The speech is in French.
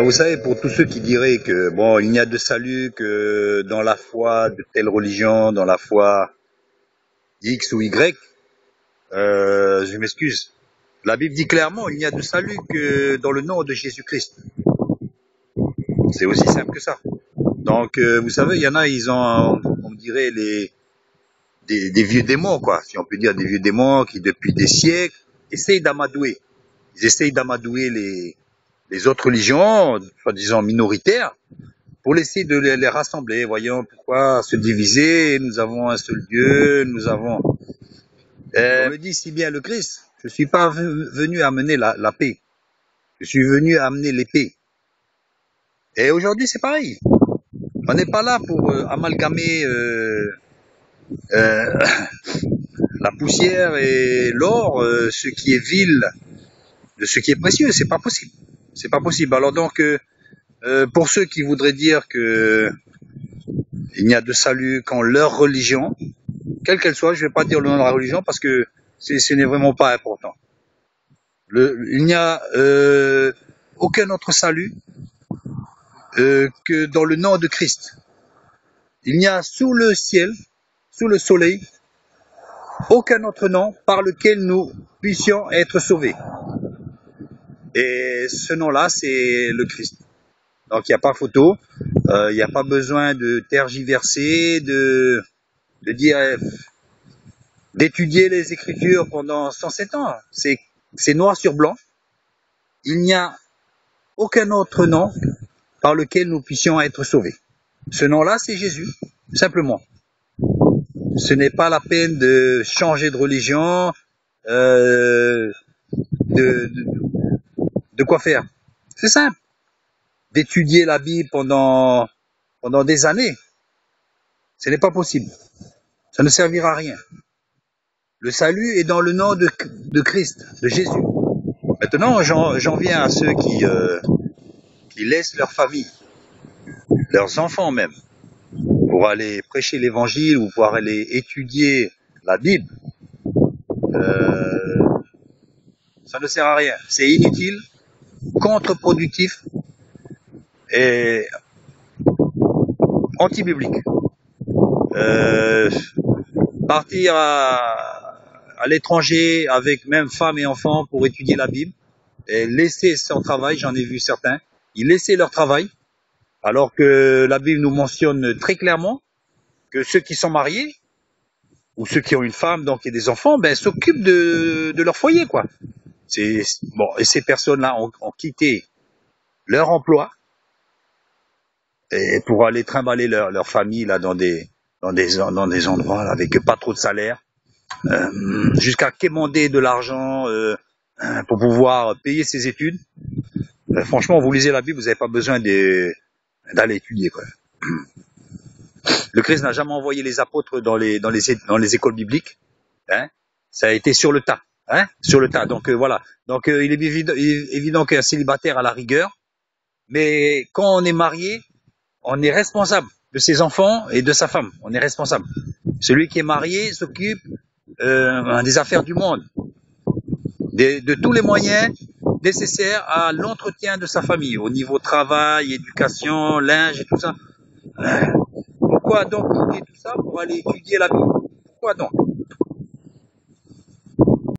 Vous savez, pour tous ceux qui diraient que bon, il n'y a de salut que dans la foi de telle religion, dans la foi X ou Y, je m'excuse. La Bible dit clairement, il n'y a de salut que dans le nom de Jésus-Christ. C'est aussi simple que ça. Donc, vous savez, il y en a, ils ont, on dirait, des vieux démons, quoi, si on peut dire, des vieux démons qui, depuis des siècles, essayent d'amadouer. Ils essayent d'amadouer les autres religions, soi-disant minoritaires, pour essayer de les rassembler. Voyons pourquoi se diviser, nous avons un seul Dieu, nous avons... on le dit si bien le Christ, je suis pas venu amener la paix, je suis venu amener l'épée. Et aujourd'hui c'est pareil, on n'est pas là pour amalgamer la poussière et l'or, ce qui est vil de ce qui est précieux, c'est pas possible. C'est pas possible. Alors donc, pour ceux qui voudraient dire que il n'y a de salut qu'en leur religion, quelle qu'elle soit, je vais pas dire le nom de la religion parce que ce n'est vraiment pas important. Il n'y a aucun autre salut que dans le nom de Christ. Il n'y a sous le ciel, sous le soleil, aucun autre nom par lequel nous puissions être sauvés. Et ce nom-là, c'est le Christ. Donc il n'y a pas photo, il n'y a pas besoin de tergiverser, de dire, d'étudier les Écritures pendant 107 ans. C'est noir sur blanc. Il n'y a aucun autre nom par lequel nous puissions être sauvés. Ce nom-là, c'est Jésus, simplement. Ce n'est pas la peine de changer de religion, de quoi faire. C'est simple. D'étudier la Bible pendant des années, ce n'est pas possible. Ça ne servira à rien. Le salut est dans le nom de Christ, de Jésus. Maintenant, j'en viens à ceux qui laissent leur famille, leurs enfants même, pour aller prêcher l'évangile ou pour aller étudier la Bible. Ça ne sert à rien. C'est inutile, contre-productif et anti-biblique. Partir à l'étranger avec même femmes et enfants pour étudier la Bible et laisser son travail, j'en ai vu certains, ils laissaient leur travail alors que la Bible nous mentionne très clairement que ceux qui sont mariés ou ceux qui ont une femme donc et des enfants, ben s'occupent de leur foyer quoi. C'est bon, et ces personnes-là ont quitté leur emploi et pour aller trimballer leur famille là dans des endroits là, avec pas trop de salaire, jusqu'à quémander de l'argent pour pouvoir payer ses études. Franchement, vous lisez la Bible, vous n'avez pas besoin d'aller étudier quoi. Le Christ n'a jamais envoyé les apôtres dans les écoles bibliques, hein. Ça a été sur le tas, hein, sur le tas. Donc voilà. Donc il est évident qu'un célibataire a la rigueur, mais quand on est marié, on est responsable de ses enfants et de sa femme. On est responsable. Celui qui est marié s'occupe des affaires du monde, de tous les moyens nécessaires à l'entretien de sa famille, au niveau travail, éducation, linge et tout ça. Pourquoi donc quitter tout ça pour aller étudier la Bible? Pourquoi donc?